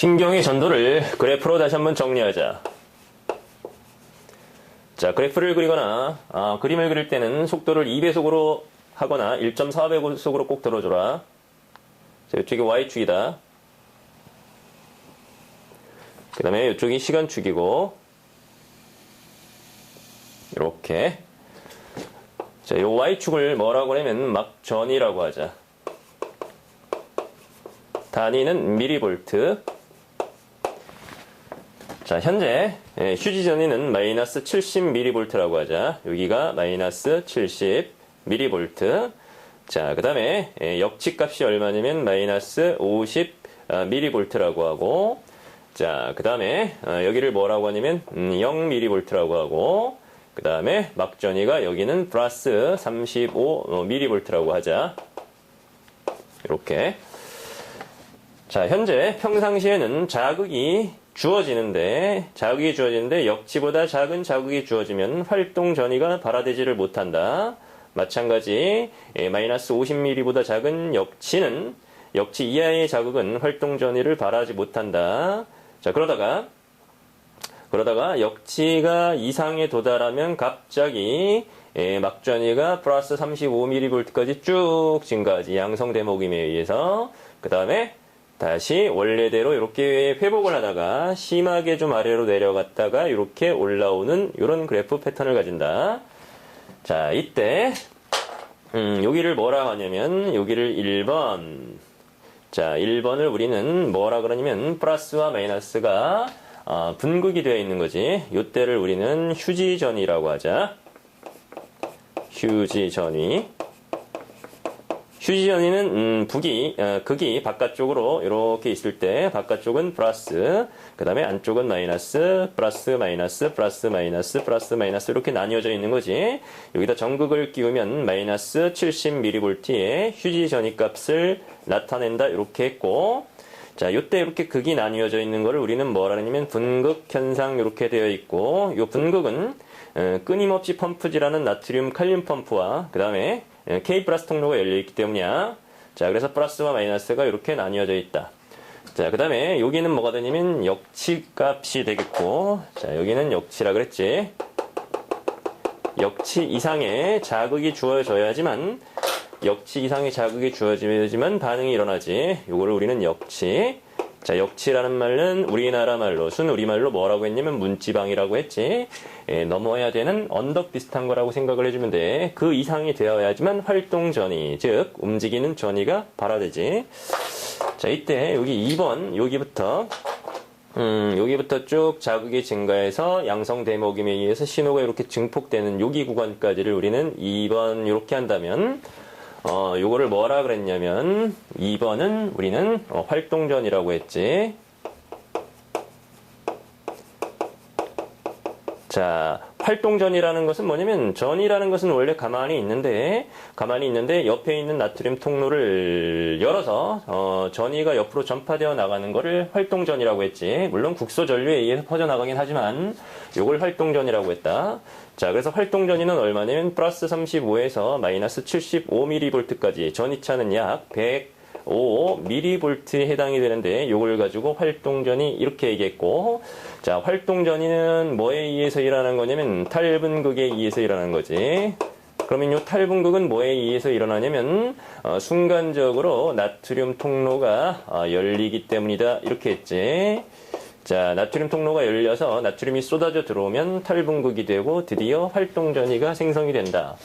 신경의 전도를 그래프로 다시 한번 정리하자. 자, 그래프를 그리거나 그림을 그릴 때는 속도를 2배속으로 하거나 1.4배속으로 꼭 들어줘라. 자, 이쪽이 Y축이다. 그 다음에 이쪽이 시간축이고 이렇게. 자, 요 Y축을 뭐라고 하냐면 막전이라고 하자. 단위는 미리볼트. 자, 현재 휴지 전위는 마이너스 70mV라고 하자. 여기가 마이너스 70mV. 자, 그 다음에 역치값이 얼마냐면 마이너스 50mV라고 하고, 자, 그 다음에 여기를 뭐라고 하냐면 0mV라고 하고, 그 다음에 막전위가 여기는 플러스 35mV라고 하자. 이렇게. 자, 현재 평상시에는 자극이 주어지는데 역치보다 작은 자극이 주어지면 활동 전위가 발화되지를 못한다. 마찬가지 마이너스 50mV보다 작은 역치 이하의 자극은 활동 전위를 발화하지 못한다. 자, 그러다가 역치가 이상에 도달하면 갑자기 막전위가 플러스 35mV까지 쭉 증가하지. 양성 대목임에 의해서. 그 다음에 다시 원래대로 이렇게 회복을 하다가 심하게 좀 아래로 내려갔다가 이렇게 올라오는 이런 그래프 패턴을 가진다. 자, 이때 여기를 뭐라 하냐면 여기를 1번. 자, 1번을 우리는 뭐라 그러냐면 플러스와 마이너스가 분극이 되어 있는 거지. 이때를 우리는 휴지전위라고 하자. 휴지전위. 휴지전위는 극이 바깥쪽으로 이렇게 있을 때 바깥쪽은 플러스, 그 다음에 안쪽은 마이너스, 플러스 마이너스, 플러스 마이너스, 플러스 마이너스 이렇게 나뉘어져 있는 거지. 여기다 전극을 끼우면 마이너스 70mV의 휴지전위 값을 나타낸다 이렇게 했고, 자, 요때 이렇게 극이 나뉘어져 있는 거를 우리는 뭐라 하냐면 분극 현상 이렇게 되어 있고, 요 분극은 끊임없이 펌프질하는 나트륨 칼륨 펌프와 그 다음에 K 플러스 통로가 열려있기 때문이야. 자, 그래서 플러스와 마이너스가 이렇게 나뉘어져 있다. 자, 그 다음에 여기는 뭐가 되냐면 역치 값이 되겠고, 자, 여기는 역치라 그랬지. 역치 이상의 자극이 주어져야지만 반응이 일어나지. 요거를 우리는 역치. 자, 역치라는 말은 우리나라 말로, 순우리말로 뭐라고 했냐면 문지방이라고 했지. 넘어야 되는 언덕 비슷한 거라고 생각을 해주면 돼. 그 이상이 되어야지만 활동 전위, 즉 움직이는 전위가 발화되지. 자, 이때 여기 2번 여기부터 쭉 자극이 증가해서 양성 대목임에 의해서 신호가 이렇게 증폭되는 여기 구간까지를 우리는 2번 이렇게 한다면 요거를 뭐라 그랬냐면 2번은 우리는 활동전이라고 했지. 자, 활동전이라는 것은 뭐냐면 전이라는 것은 원래 가만히 있는데 옆에 있는 나트륨 통로를 열어서 전이가 옆으로 전파되어 나가는 거를 활동전이라고 했지. 물론 국소 전류에 의해서 퍼져나가긴 하지만 요걸 활동전이라고 했다. 자, 그래서 활동전이는 얼마냐면 플러스 35에서 마이너스 75mV까지 전이차는 약 105mV에 해당이 되는데 요걸 가지고 활동전이 이렇게 얘기했고, 자, 활동전이는 뭐에 의해서 일어나는 거냐면 탈분극에 의해서 일어나는 거지. 그러면 요 탈분극은 뭐에 의해서 일어나냐면 순간적으로 나트륨 통로가 열리기 때문이다 이렇게 했지. 자, 나트륨 통로가 열려서 나트륨이 쏟아져 들어오면 탈분극이 되고 드디어 활동전이가 생성이 된다.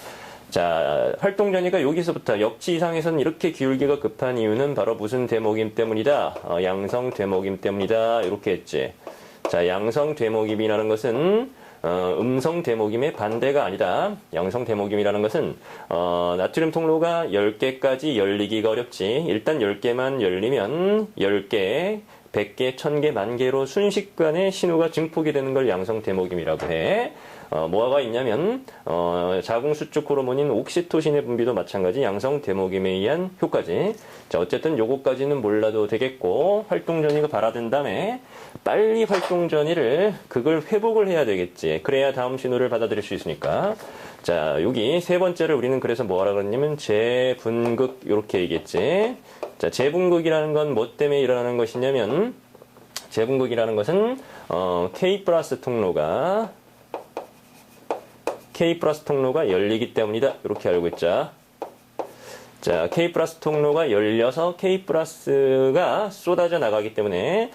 자, 활동전이가 여기서부터 역치 이상에서는 이렇게 기울기가 급한 이유는 바로 무슨 대목임 때문이다. 양성 대목임 때문이다. 이렇게 했지. 자, 양성 대목임이라는 것은 음성 대목임의 반대가 아니다. 양성 대목임이라는 것은 나트륨 통로가 10개까지 열리기가 어렵지. 일단 10개만 열리면 10개, 100개, 1000개, 10,000개로 순식간에 신호가 증폭이 되는 걸 양성 대목임이라고 해. 뭐가 있냐면 자궁수축 호르몬인 옥시토신의 분비도 마찬가지 양성 대목임에 의한 효과지. 자, 어쨌든 요거까지는 몰라도 되겠고, 활동전이가 발화된 다음에 빨리 활동전이를 그걸 회복을 해야 되겠지. 그래야 다음 신호를 받아들일 수 있으니까. 자, 여기 세 번째를 우리는 그래서 뭐라 그랬냐면 재분극 이렇게 얘기했지. 자, 재분극이라는 건 뭐 때문에 일어나는 것이냐면 재분극이라는 것은 K 플러스 통로가 열리기 때문이다. 이렇게 알고 있자. 자, K 플러스 통로가 열려서 K 플러스가 쏟아져 나가기 때문에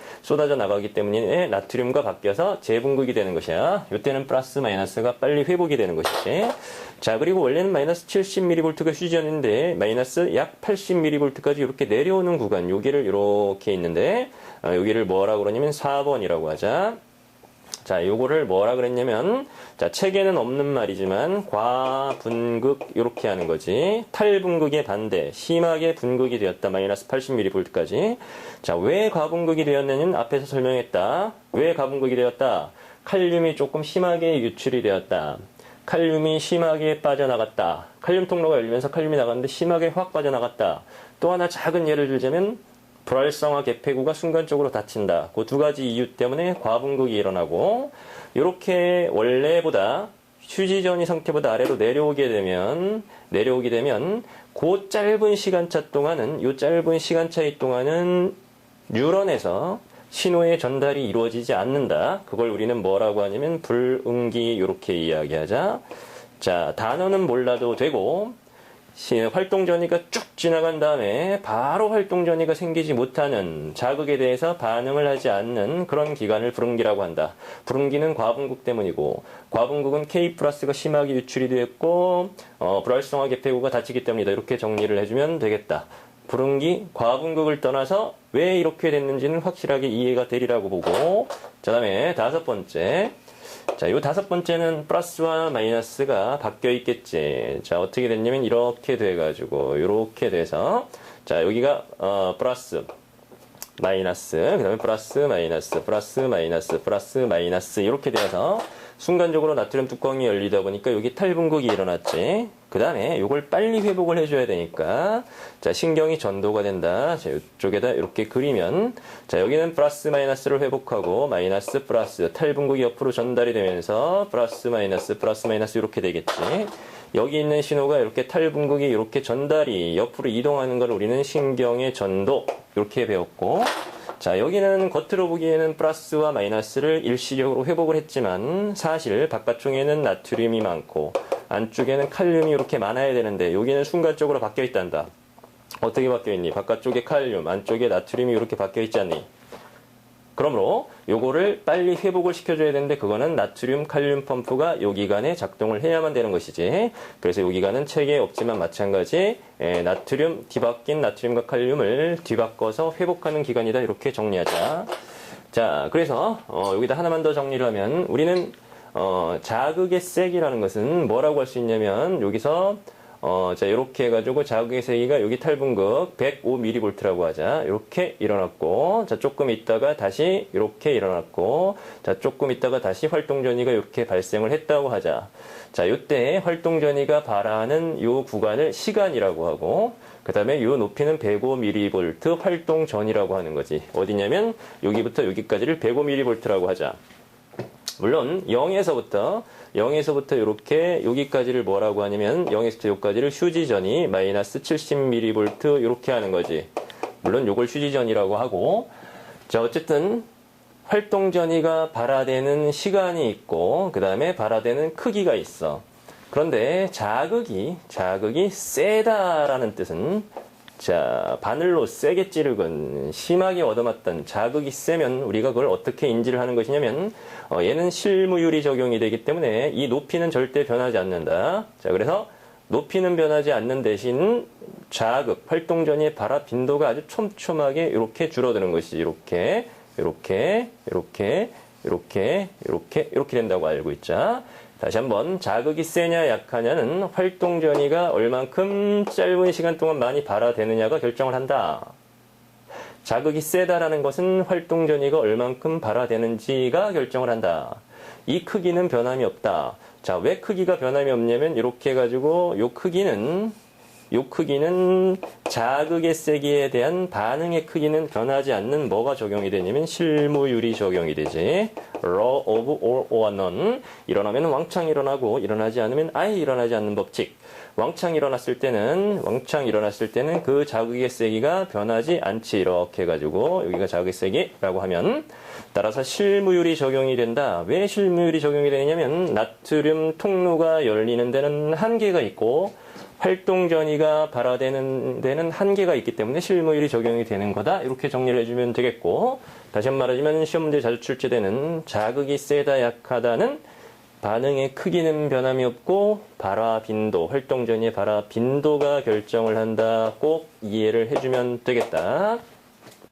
나트륨과 바뀌어서 재분극이 되는 것이야. 이때는 플러스 마이너스가 빨리 회복이 되는 것이지. 자, 그리고 원래는 마이너스 70mV가 휴지전인데 마이너스 약 80mV까지 이렇게 내려오는 구간, 여기를 이렇게 있는데 여기를 뭐라고 그러냐면 4번이라고 하자. 자, 요거를 뭐라 그랬냐면, 자, 책에는 없는 말이지만, 과분극, 요렇게 하는 거지. 탈분극의 반대, 심하게 분극이 되었다. 마이너스 80mV까지. 자, 왜 과분극이 되었느냐는 앞에서 설명했다. 왜 과분극이 되었다? 칼륨이 조금 심하게 유출이 되었다. 칼륨이 심하게 빠져나갔다. 칼륨 통로가 열리면서 칼륨이 나갔는데 심하게 확 빠져나갔다. 또 하나 작은 예를 들자면, 불활성화 개폐구가 순간적으로 닫힌다. 그 두 가지 이유 때문에 과분극이 일어나고, 이렇게 원래보다 휴지전이 상태보다 아래로 내려오게 되면 그 짧은 시간차 동안은 뉴런에서 신호의 전달이 이루어지지 않는다. 그걸 우리는 뭐라고 하냐면 불응기, 이렇게 이야기하자. 자, 단어는 몰라도 되고, 활동전이가 쭉 지나간 다음에 바로 활동전이가 생기지 못하는 자극에 대해서 반응을 하지 않는 그런 기간을 불응기라고 한다. 불응기는 과분극 때문이고, 과분극은 K 플러스가 심하게 유출이 되었고, 불활성화 개폐구가 닫히기 때문이다. 이렇게 정리를 해주면 되겠다. 불응기, 과분극을 떠나서 왜 이렇게 됐는지는 확실하게 이해가 되리라고 보고, 자, 다음에 다섯 번째. 자, 요 다섯 번째는 플러스와 마이너스가 바뀌어 있겠지. 자, 어떻게 됐냐면 이렇게 돼가지고 이렇게 돼서, 자, 여기가 플러스 마이너스, 그 다음에 플러스 마이너스 이렇게 돼서 순간적으로 나트륨 뚜껑이 열리다 보니까 여기 탈분극이 일어났지. 그 다음에 이걸 빨리 회복을 해줘야 되니까, 자, 신경이 전도가 된다. 자, 이쪽에다 이렇게 그리면, 자, 여기는 플러스 마이너스를 회복하고 마이너스 플러스, 탈분극이 옆으로 전달이 되면서 플러스 마이너스 이렇게 되겠지. 여기 있는 신호가 이렇게 탈분극이 이렇게 전달이 옆으로 이동하는 걸 우리는 신경의 전도, 이렇게 배웠고, 자, 여기는 겉으로 보기에는 플러스와 마이너스를 일시적으로 회복을 했지만 사실 바깥쪽에는 나트륨이 많고 안쪽에는 칼륨이 이렇게 많아야 되는데 여기는 순간적으로 바뀌어 있단다. 어떻게 바뀌어 있니? 바깥쪽에 칼륨, 안쪽에 나트륨이 이렇게 바뀌어 있지 않니? 그러므로 요거를 빨리 회복을 시켜줘야 되는데 그거는 나트륨 칼륨 펌프가 요 기간에 작동을 해야만 되는 것이지. 그래서 요 기간은 책에 없지만 마찬가지 나트륨, 뒤바뀐 나트륨과 칼륨을 뒤바꿔서 회복하는 기간이다. 이렇게 정리하자. 자, 그래서 여기다 하나만 더 정리를 하면 우리는 자극의 세기라는 것은 뭐라고 할 수 있냐면 여기서 자, 이렇게 해가지고 자극의 세기가 여기 탈분극 105mV라고 하자. 이렇게 일어났고, 자, 조금 있다가 다시 이렇게 일어났고, 자, 조금 있다가 다시 활동전이가 이렇게 발생을 했다고 하자. 자, 요때 활동전이가 발하는 요 구간을 시간이라고 하고, 그 다음에 요 높이는 105mV 활동전이라고 하는 거지. 어디냐면, 여기부터 여기까지를 105mV라고 하자. 물론 0에서부터 이렇게 여기까지를 뭐라고 하냐면 0에서부터 여기까지를 휴지전이 마이너스 70mV 이렇게 하는 거지. 물론 요걸 휴지전이라고 하고, 자, 어쨌든 활동전이가 발화되는 시간이 있고 그 다음에 발화되는 크기가 있어. 그런데 자극이 세다라는 뜻은, 자, 바늘로 세게 찌르건 심하게 얻어맞던 자극이 세면 우리가 그걸 어떻게 인지를 하는 것이냐면 얘는 실무율이 적용이 되기 때문에 이 높이는 절대 변하지 않는다. 자, 그래서 높이는 변하지 않는 대신 자극, 활동전의 발화 빈도가 아주 촘촘하게 이렇게 줄어드는 것이지. 이렇게 된다고 알고 있자. 다시 한번 자극이 세냐 약하냐는 활동전이가 얼만큼 짧은 시간 동안 많이 발화되느냐가 결정을 한다. 자극이 세다라는 것은 활동전이가 얼만큼 발화되는지가 결정을 한다. 이 크기는 변함이 없다. 자, 왜 크기가 변함이 없냐면 이렇게 해가지고 요 크기는 요 크기는 자극의 세기에 대한 반응의 크기는 변하지 않는 뭐가 적용이 되냐면 실무율이 적용이 되지. law of all or none. 일어나면 왕창 일어나고 일어나지 않으면 아예 일어나지 않는 법칙. 왕창 일어났을 때는 그 자극의 세기가 변하지 않지. 이렇게 해가지고 여기가 자극의 세기라고 하면 따라서 실무율이 적용이 된다. 왜 실무율이 적용이 되냐면 나트륨 통로가 열리는 데는 한계가 있고 활동 전이가 발화되는 데는 한계가 있기 때문에 실무율이 적용이 되는 거다. 이렇게 정리를 해주면 되겠고, 다시 한번 말하자면 시험 문제 자주 출제되는 자극이 세다 약하다는 반응의 크기는 변함이 없고 발화 빈도, 활동 전이의 발화 빈도가 결정을 한다. 꼭 이해를 해주면 되겠다.